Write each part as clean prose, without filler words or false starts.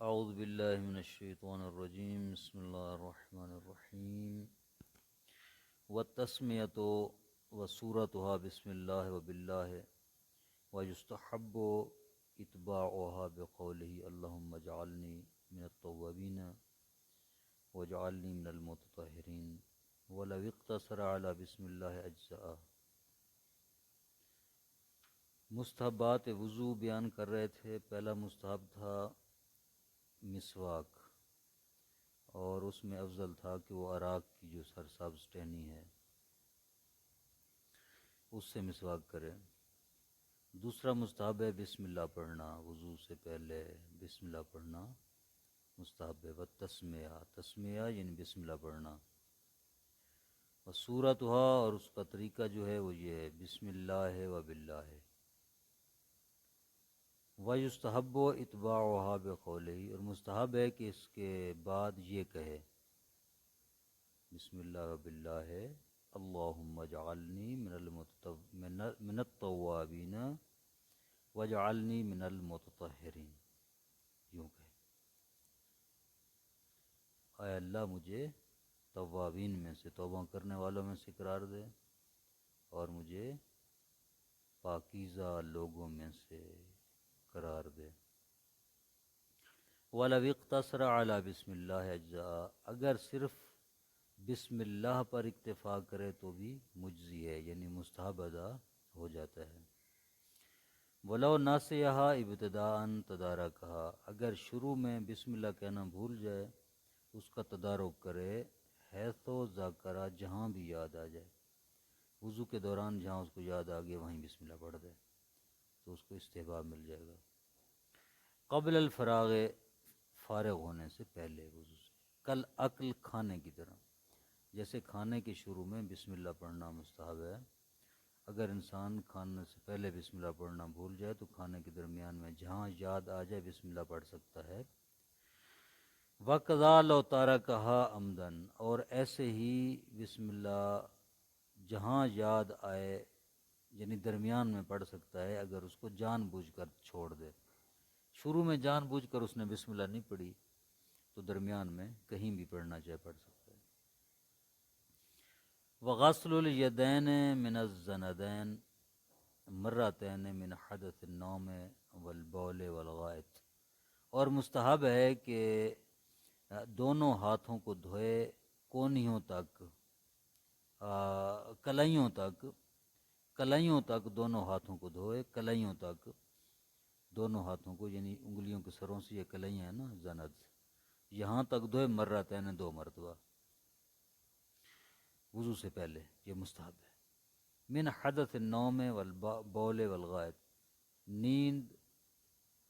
اعوذ باللہ من الشیطان الرجیم بسم اللہ الرحمن الرحیم والتسمیۃ وصورتها بسم اللہ وباللہ ویستحب اتباعها بقولہ اللہم اجعلنی من التوابین واجعلنی من المتطہرین ولو اقتصر علی بسم اللہ اجزاء۔ مستحبات وضو بیان کر رہے تھے۔ پہلا مستحب تھا مسواک، اور اس میں افضل تھا کہ وہ عراق کی جو سرسبز ٹہنی ہے اس سے مسواک کرے۔ دوسرا مستحب ہے بسم اللہ پڑھنا، وضو سے پہلے بسم اللہ پڑھنا مستحب ہے۔ والتسمیہ، تسمیہ یعنی بسم اللہ پڑھنا۔ وصورتها، اور اس کا طریقہ جو ہے وہ یہ ہے بسم اللہ وباللہ۔ وَيُسْتَحَبُّ اتباعها بقولہ، اور مستحب ہے کہ اس کے بعد یہ کہے بسم اللہ وباللہ اللہم اجعلنی من التوابین واجعلنی من المتطہرین، یوں کہے اے اللہ مجھے توابین میں سے، توبہ کرنے والوں میں سے قرار دے، اور مجھے پاکیزہ لوگوں میں سے قرار دے۔ وَلَوِ اقْتَصَرَ عَلَى بسم اللہ اجزاء، اگر صرف بسم اللہ پر اکتفا کرے تو بھی مجزی ہے، یعنی مستحب ادا ہو جاتا ہے۔ وَلَوْ نَاسِیَهَا ابتداءً تدارکها، اگر شروع میں بسم اللہ کہنا بھول جائے اس کا تدارک کرے، حیث ذاکرہ، جہاں بھی یاد آ جائے، وضو کے دوران جہاں اس کو یاد آ گیا وہیں بسم اللہ پڑھ دے تو اس کو استحباب مل جائے گا۔ قبل الفراغ، فارغ ہونے سے پہلے وضو سے، کل عقل، کھانے کی طرح، جیسے کھانے کے شروع میں بسم اللہ پڑھنا مستحب ہے، اگر انسان کھانے سے پہلے بسم اللہ پڑھنا بھول جائے تو کھانے کے درمیان میں جہاں یاد آ جائے بسم اللہ پڑھ سکتا ہے۔ وَقَضَى لَوْ تَرَكَهَا عَمْدًا، اور ایسے ہی بسم اللہ جہاں یاد آئے یعنی درمیان میں پڑھ سکتا ہے اگر اس کو جان بوجھ کر چھوڑ دے۔ شروع میں جان بوجھ کر اس نے بسم اللہ نہیں پڑھی تو درمیان میں کہیں بھی پڑھنا چاہے پڑھ سکتا ہے۔ وغسل الیدین من الزندین مرتین من حدث النوم والبول والغائط، اور مستحب ہے کہ دونوں ہاتھوں کو دھوئے کونیوں تک، کلائیوں تک دونوں ہاتھوں کو دھوئے، کلائیوں تک دونوں ہاتھوں کو، یعنی انگلیوں کے سروں سے، یہ کلائیاں ہیں نا زند، یہاں تک دھوئے، مرتین، دو مرتبہ وضو سے پہلے، یہ مستحب ہے۔ من حدث النوم والبول والغائط، نیند،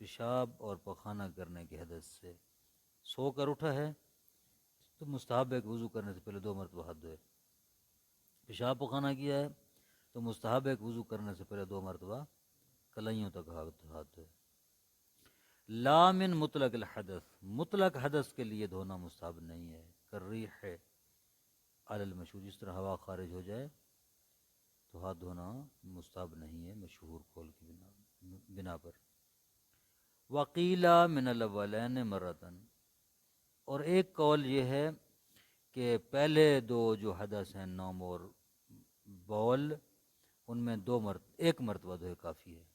پیشاب اور پخانہ کرنے کے حدث سے، سو کر اٹھا ہے تو مستحب ہے کہ وضو کرنے سے پہلے دو مرتبہ ہاتھ دھوئے۔ پیشاب پخانہ کیا ہے تو مستحب ہے کہ وضو کرنے سے پہلے دو مرتبہ کلائیوں تک ہاتھ دھوئے۔ لا من مطلق الحدث، مطلق حدث کے لیے دھونا مستحب نہیں ہے، کالریح علی المشہور، جس طرح ہوا خارج ہو جائے تو ہاتھ دھونا مستحب نہیں ہے مشہور قول کی بنا پر۔ وقیل من الاولین مرتن، اور ایک قول یہ ہے کہ پہلے دو جو حدث ہیں نوم اور بول، ان میں ایک مرتبہ دھوئے کافی ہے۔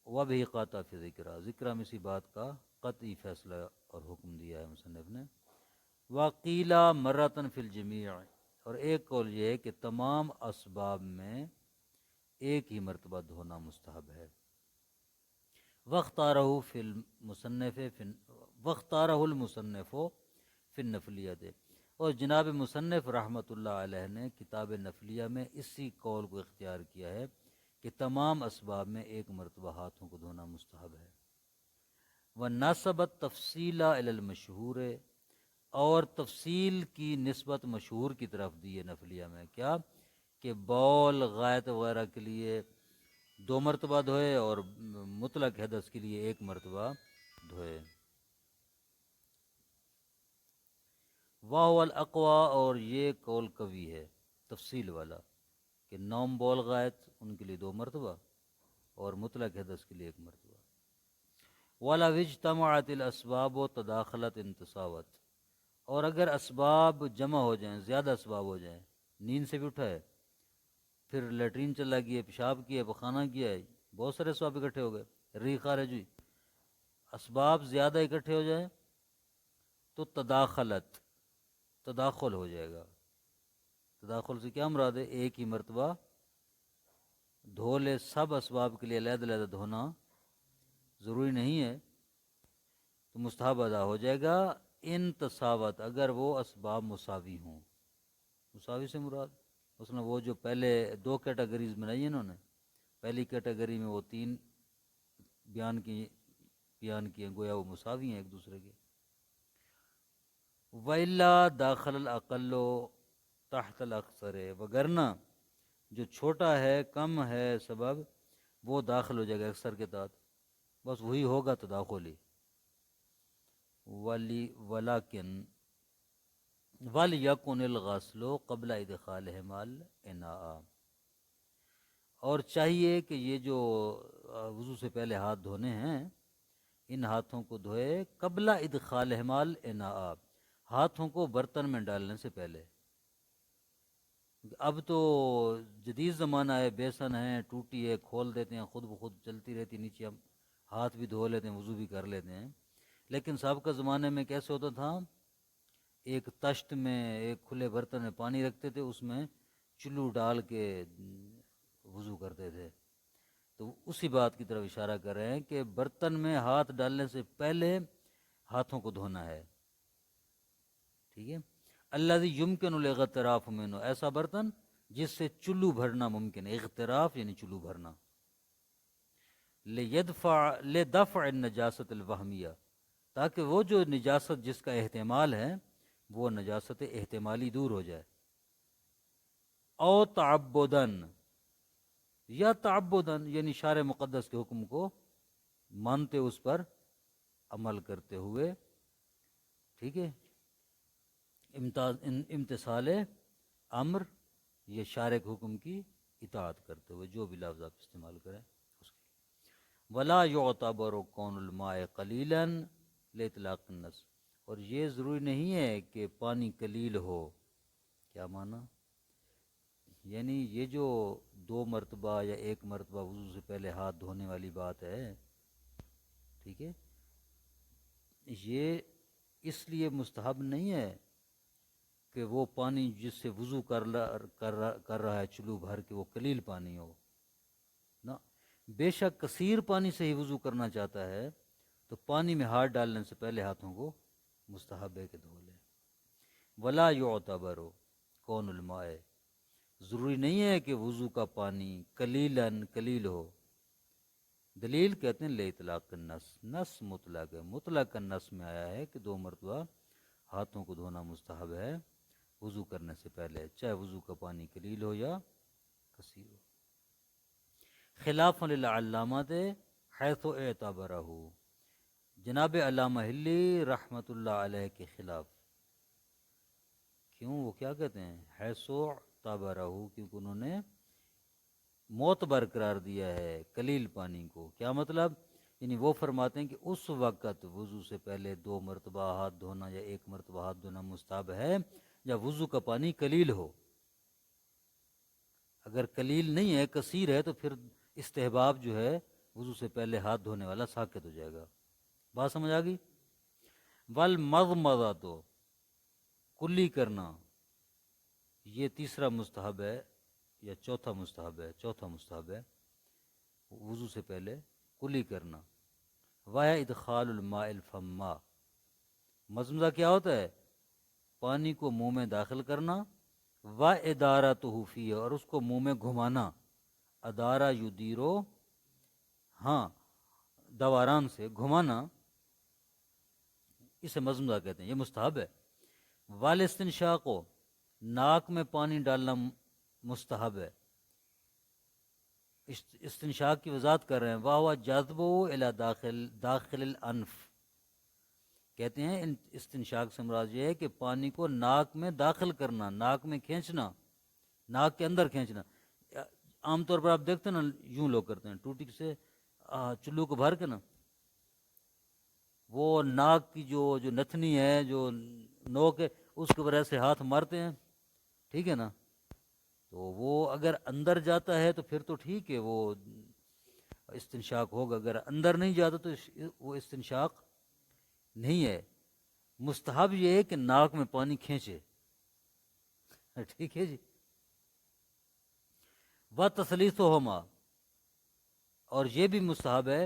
وبہ قاطع فی ذکرہ، ذکرہ میں اسی بات کا قطعی فیصلہ اور حکم دیا ہے مصنف نے۔ وقیل مرتن فی الجمیع، اور ایک قول یہ ہے کہ تمام اسباب میں ایک ہی مرتبہ دھونا مستحب ہے۔ واختارہ المصنف فی النفلیۃ، اور جناب مصنف رحمۃ اللہ علیہ نے کتاب نفلیہ میں اسی قول کو اختیار کیا ہے کہ تمام اسباب میں ایک مرتبہ ہاتھوں کو دھونا مستحب ہے۔ وَنَسَبَ التَّفْصِيلَ إِلَى الْمَشْهُورِ، اور تفصیل کی نسبت مشہور کی طرف دی ہے نفلیہ میں، کیا کہ بول، غائط وغیرہ کے لیے دو مرتبہ دھوئے اور مطلق حدث کے لیے ایک مرتبہ دھوئے۔ وَهُوَ الْأَقْوَى، اور یہ قول قوی ہے تفصیل والا، کہ نوم، بول، غائط ان کے لیے دو مرتبہ اور مطلق حدث کے لیے ایک مرتبہ۔ وَلَوِ اجْتَمَعَتِ الْأَسْبَابُ وَتَدَاخَلَتْ انْتَصَاوَتْ، اور اگر اسباب جمع ہو جائیں، زیادہ اسباب ہو جائیں، نیند سے بھی اٹھا ہے، پھر لیٹرین چلا گیا، پیشاب کیا، پخانہ کیا ہے، بہت سارے اسباب اکٹھے ہو گئے، ری خارج ہوئی، اسباب زیادہ اکٹھے ہو جائیں تو تداخلت، تداخل ہو جائے گا۔ تداخل سے کیا مراد ہے؟ ایک ہی مرتبہ دھو لے، سب اسباب کے لیے علیحدہ علیحدہ دھونا ضروری نہیں ہے، تو مستحب ادا ہو جائے گا۔ ان تساوت، اگر وہ اسباب مساوی ہوں، مساوی سے مراد مثلا وہ جو پہلے دو کیٹیگریز بنائی ہیں انہوں نے، پہلی کیٹیگری میں وہ تین بیان کیے گویا وہ مساوی ہیں ایک دوسرے کے۔ وَإِلَّا دَاخَلَ الْأَقَلُّ تحت الاکثر، وگرنہ جو چھوٹا ہے، کم ہے سبب، وہ داخل ہو جائے گا اکثر کے تحت، بس وہی ہوگا تداخلی۔ ولیکن وَلْيَكُنِ الْغَسْلُ قبل ادخالهما الْإِنَاءَ، اور چاہیے کہ یہ جو وضو سے پہلے ہاتھ دھونے ہیں، ان ہاتھوں کو دھوئے قبل ادخالهما الْإِنَاءَ، ہاتھوں کو برتن میں ڈالنے سے پہلے۔ اب تو جدید زمانہ ہے، بیسن ہے، ٹوٹی ہے، کھول دیتے ہیں، خود بخود چلتی رہتی نیچے، ہم ہاتھ بھی دھو لیتے ہیں، وضو بھی کر لیتے ہیں۔ لیکن سابقہ زمانے میں کیسے ہوتا تھا؟ ایک تشت میں، ایک کھلے برتن میں پانی رکھتے تھے، اس میں چلو ڈال کے وضو کرتے تھے۔ تو اسی بات کی طرف اشارہ کر رہے ہیں کہ برتن میں ہاتھ ڈالنے سے پہلے ہاتھوں کو دھونا ہے، ٹھیک ہے۔ الذی یمکن الاغتراف منہ، ایسا برتن جس سے چلو بھرنا ممکن ہے، اغتراف یعنی چلو بھرنا۔ لدفع النجاست الوہمیہ، تاکہ وہ جو نجاست جس کا احتمال ہے وہ نجاست احتمالی دور ہو جائے۔ او تعبدن، یا تعبدن یعنی شارع مقدس کے حکم کو مانتے، اس پر عمل کرتے ہوئے، ٹھیک ہے، امتثال امر، یہ شارع کے حکم کی اطاعت کرتے ہوئے، جو بھی لفظ آپ استعمال کریں اس کے۔ ولا یعتبر کون الماء قلیلا لاطلاق النص، اور یہ ضروری نہیں ہے کہ پانی قلیل ہو۔ کیا معنی؟ یعنی یہ جو دو مرتبہ یا ایک مرتبہ وضو سے پہلے ہاتھ دھونے والی بات ہے، ٹھیک ہے، یہ اس لیے مستحب نہیں ہے کہ وہ پانی جس سے وضو کر رہا ہے چلو بھر کے وہ قلیل پانی ہو، نہ، بے شک کثیر پانی سے ہی وضو کرنا چاہتا ہے تو پانی میں ہاتھ ڈالنے سے پہلے ہاتھوں کو مستحب ہے کہ دھو لے۔ ولا یعتبر کون الماء، ضروری نہیں ہے کہ وضو کا پانی قلیلاً قلیل ہو۔ دلیل کہتے ہیں لے اطلاق النص، نص مطلق ہے، مطلق النص میں آیا ہے کہ دو مرتبہ ہاتھوں کو دھونا مستحب ہے وضو کرنے سے پہلے، چاہے وضو کا پانی قلیل ہو یا کثیر ہو۔ خلاف للعلامات حیث اعتبرہ، جناب علامہ ہلی رحمۃ اللہ علیہ کے خلاف، کیوں؟ وہ کیا کہتے ہیں؟ حیث اعتبرہ، کیونکہ انہوں نے معتبر قرار دیا ہے قلیل پانی کو۔ کیا مطلب؟ یعنی وہ فرماتے ہیں کہ اس وقت وضو سے پہلے دو مرتبہ ہاتھ دھونا یا ایک مرتبہ ہاتھ دھونا مستحب ہے یا وضو کا پانی قلیل ہو۔ اگر قلیل نہیں ہے، کثیر ہے، تو پھر استحباب جو ہے وضو سے پہلے ہاتھ دھونے والا ساقط ہو جائے گا۔ بات سمجھ آ گئی؟ والمضمضہ، تو کلی کرنا، یہ تیسرا مستحب ہے یا چوتھا مستحب ہے؟ چوتھا مستحب ہے، وضو سے پہلے کلی کرنا۔ وَهِيَ ادخال الماء الفم، مضمضہ کیا ہوتا ہے؟ پانی کو منہ میں داخل کرنا، وَإِدَارَتُهُ فِيهِ، اور اس کو منہ میں گھمانا، ادارہ یدیرو، ہاں دوران سے گھمانا، اسے مضمضہ کہتے ہیں، یہ مستحب ہے۔ والاستنشاق، ناک میں پانی ڈالنا مستحب ہے۔ استنشاق کی وضاحت کر رہے ہیں، وَهُوَ جَذْبُهُ إِلَى داخل الانف، کہتے ہیں استنشاق سے مراد یہ ہے کہ پانی کو ناک میں داخل کرنا، ناک میں کھینچنا، ناک کے اندر کھینچنا۔ عام طور پر آپ دیکھتے ہیں نا، یوں لوگ کرتے ہیں، ٹوٹی سے چلو کو بھر کے نا وہ ناک کی جو نتنی ہے، جو نوک ہے، اس کے وجہ سے ہاتھ مارتے ہیں، ٹھیک ہے نا؟ تو وہ اگر اندر جاتا ہے تو پھر تو ٹھیک ہے، وہ استنشاق ہوگا، اگر اندر نہیں جاتا تو وہ استنشاق نہیں ہے۔ مستحب یہ ہے کہ ناک میں پانی کھینچے، ٹھیک ہے جی۔ و تسلیثہما، اور یہ بھی مستحب ہے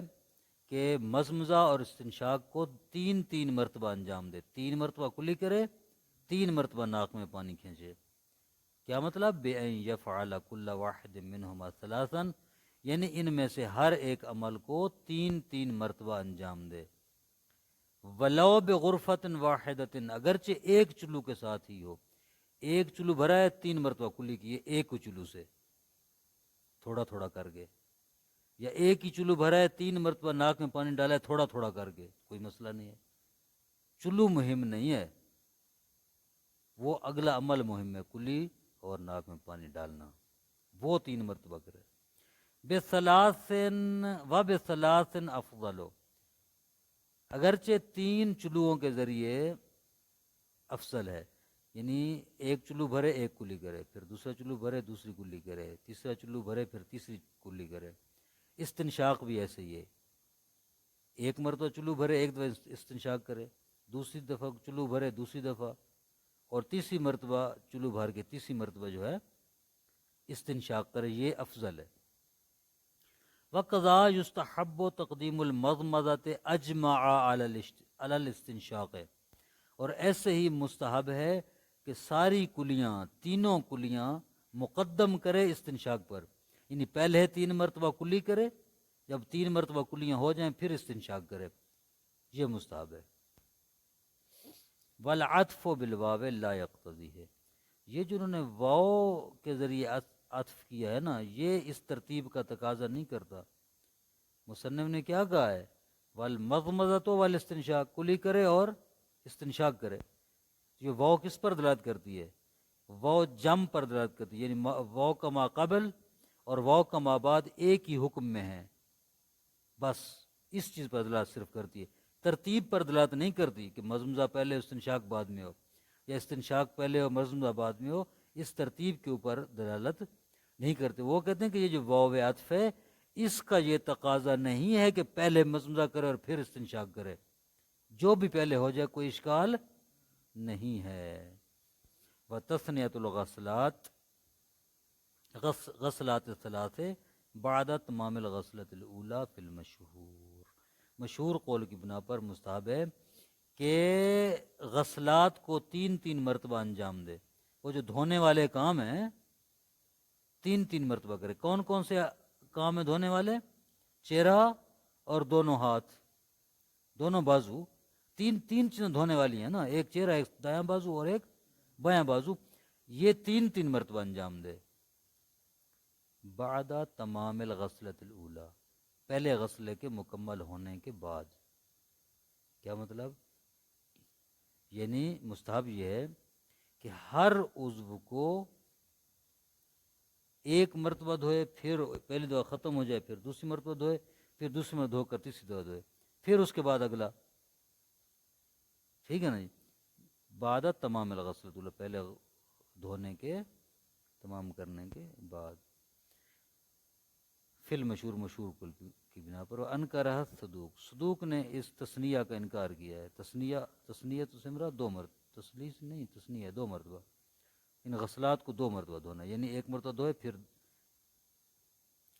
کہ مزمزہ اور استنشاق کو 3 مرتبہ انجام دے، 3 مرتبہ کلی کرے، 3 مرتبہ ناک میں پانی کھینچے۔ کیا مطلب؟ بِأَن يَفْعَلَ كُلَّ وَاحِدٍ مِّنْهُمَا ثَلَاثًا، یعنی ان میں سے ہر ایک عمل کو 3 مرتبہ انجام دے۔ وَلَوْ بِغُرْفَةٍ وَاحِدَةٍ، اگرچہ ایک چلو کے ساتھ ہی ہو، ایک چلو بھرا ہے، 3 مرتبہ کلی کیے ایک چلو سے، تھوڑا تھوڑا کر کے، یا ایک ہی چلو بھرا ہے، 3 مرتبہ ناک میں پانی ڈالا ہے تھوڑا تھوڑا کر کے، کوئی مسئلہ نہیں ہے۔ چلو مہم نہیں ہے، وہ اگلا عمل مہم ہے، کلی اور ناک میں پانی ڈالنا، وہ 3 مرتبہ کرے۔ بِثَلَاثٍ وَبِثَلَاثٍ أَفْضَلُ، اگرچہ 3 چلوؤں کے ذریعے افضل ہے، یعنی ایک چلو بھرے ایک کلی کرے، پھر دوسرا چلو بھرے دوسری کلی کرے، تیسرا چلو بھرے پھر تیسری کلی کرے۔ استنشاق بھی ایسے ہی ہے، ایک مرتبہ چلو بھرے ایک دفعہ استنشاق کرے، دوسری دفعہ چلو بھرے دوسری دفعہ، اور تیسری مرتبہ چلو بھر کے تیسری مرتبہ جو ہے استنشاق کرے، یہ افضل ہے۔ وَقَضَا يُسْتَحَبُّ تَقْدِيمُ الْمَضْمَضَةِ أَجْمَعَ عَلَى الْاِسْتِنشَاقِ، اور ایسے ہی مستحب ہے کہ ساری کلیاں، تینوں کلیاں مقدم کرے استنشاق پر، یعنی پہلے 3 مرتبہ کلی کرے، جب 3 مرتبہ کلیاں ہو جائیں پھر استنشاق کرے، یہ مستحب ہے۔ وَالْعَطْفُ بِالْوَاوِ لَا يَقْتَضِيهِ، یہ جو انہوں نے واو کے ذریعے عطف کیا ہے نا، یہ اس ترتیب کا تقاضا نہیں کرتا۔ مصنف نے کیا کہا ہے؟ وَالْمَضْمَضَةُ وَالْاِسْتِنشَاقُ، کلی کرے اور استنشاق کرے۔ یہ واو کس پر دلالت کرتی ہے؟ واو جم پر دلالت کرتی ہے، یعنی واو کا ما قبل اور واو کا ما بعد ایک ہی حکم میں ہے، بس اس چیز پر دلالت صرف کرتی ہے، ترتیب پر دلالت نہیں کرتی کہ مضمضہ پہلے استنشاق بعد میں ہو، یا استنشاق پہلے اور مضمضہ بعد میں ہو، اس ترتیب کے اوپر دلالت نہیں کرتے۔ وہ کہتے ہیں کہ یہ جو واو عطف ہے، اس کا یہ تقاضا نہیں ہے کہ پہلے مضمضہ کرے اور پھر استنشاق کرے، جو بھی پہلے ہو جائے کوئی اشکال نہیں ہے۔ وَتَثْنِيَةُ الْغَسْلَاتِ، غسلات الثلاث بعد تمام الغسلۃ الاولیٰ فی المشہور، مشہور قول کی بنا پر مستحب ہے کہ غسلات کو 3 مرتبہ انجام دے۔ وہ جو دھونے والے کام ہیں 3 مرتبہ کرے۔ کون کون سے کام ہیں دھونے والے؟ چہرہ اور دونوں ہاتھ، دونوں بازو، تین چیزیں دھونے والی ہیں نا، ایک چہرہ، ایک دایاں بازو اور ایک بایاں بازو، یہ 3 مرتبہ انجام دے۔ بعد تمام الغسلۃ الاولیٰ، پہلے غسلے کے مکمل ہونے کے بعد۔ کیا مطلب؟ یعنی مستحب یہ ہے کہ ہر عضو کو 1 مرتبہ دھوئے، پھر پہلی دفعہ ختم ہو جائے، پھر دوسری مرتبہ دھوئے، پھر دوسری مرتبہ دھو کر تیسری دفعہ دھوئے، پھر اس کے بعد اگلا، ٹھیک ہے نا جی؟ بعد تمام الغسلۃ الاولیٰ، پہلے دھونے کے تمام کرنے کے بعد۔ فی المشہور، مشہور قول کی بنا پر۔ انکرہ صدوق، صدوق نے اس تثنیہ کا انکار کیا ہے۔ تثنیہ تو سمرا 2 مرتبہ، تثلیث نہیں، تثنیہ 2 مرتبہ، ان غسلات کو 2 مرتبہ دھونا، یعنی 1 مرتبہ دھوئے پھر۔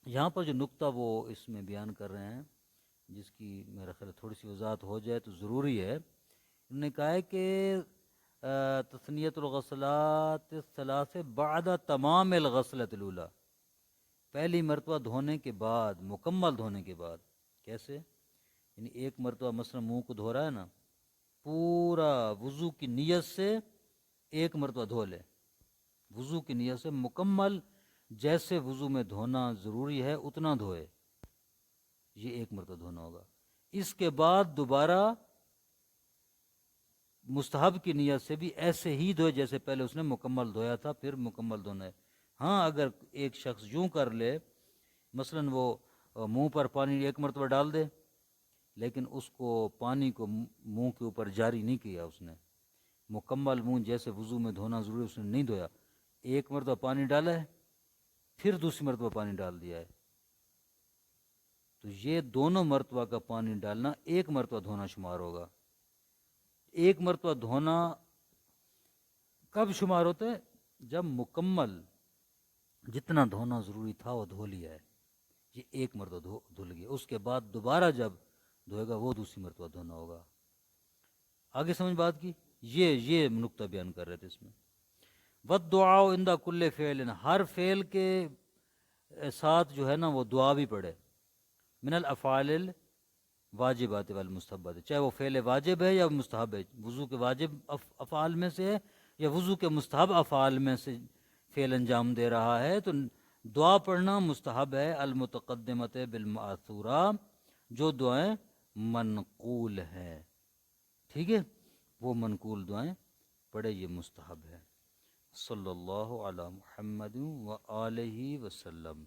یہاں پر جو نقطہ وہ اس میں بیان کر رہے ہیں، جس کی میرا خیال تھوڑی سی وضاحت ہو جائے تو ضروری ہے، انہوں نے کہا ہے کہ تثنیۃ الغسلات الثلاث بعد تمام الغسلۃ الاولیٰ، پہلی مرتبہ دھونے کے بعد، مکمل دھونے کے بعد۔ کیسے؟ یعنی 1 مرتبہ مثلا منہ کو دھو رہا ہے نا، پورا وضو کی نیت سے 1 مرتبہ دھو لے، وضو کی نیت سے مکمل، جیسے وضو میں دھونا ضروری ہے اتنا دھوئے، یہ 1 مرتبہ دھونا ہوگا۔ اس کے بعد دوبارہ مستحب کی نیت سے بھی ایسے ہی دھوئے جیسے پہلے اس نے مکمل دھویا تھا، پھر مکمل دھونا ہے۔ ہاں اگر ایک شخص یوں کر لے، مثلا وہ منہ پر پانی 1 مرتبہ ڈال دے، لیکن اس کو پانی کو منہ کے اوپر جاری نہیں کیا اس نے، مکمل منہ جیسے وضو میں دھونا ضروری اس نے نہیں دھویا، ایک مرتبہ پانی ڈالا ہے پھر دوسری مرتبہ پانی ڈال دیا ہے، تو یہ دونوں مرتبہ کا پانی ڈالنا ایک مرتبہ دھونا شمار ہوگا۔ ایک مرتبہ دھونا کب شمار ہوتا ہے؟ جب مکمل جتنا دھونا ضروری تھا وہ دھو لیا ہے، یہ ایک مرتبہ دھل گیا، اس کے بعد دوبارہ جب دھوئے گا وہ دوسری مرتبہ دھونا ہوگا۔ آگے سمجھ بات کی؟ یہ نقطہ بیان کر رہے تھے اس میں۔ وَالدُّعَاءُ عِنْدَ كُلِّ فِعْلٍ، ہر فعل کے ساتھ جو ہے نا وہ دعا بھی پڑھے، من الافعال الواجبات والمستحبات، چاہے وہ فعل واجب ہے یا مستحب ہے، وضو کے واجب افعال میں سے ہے یا وضو کے مستحب افعال میں سے فعل انجام دے رہا ہے، تو دعا پڑھنا مستحب ہے، المتقدمت بالمعثورہ، جو دعائیں منقول ہیں، ٹھیک ہے، وہ منقول دعائیں پڑھے، یہ مستحب ہے۔ صلی اللہ علی محمد و آلہ وسلم۔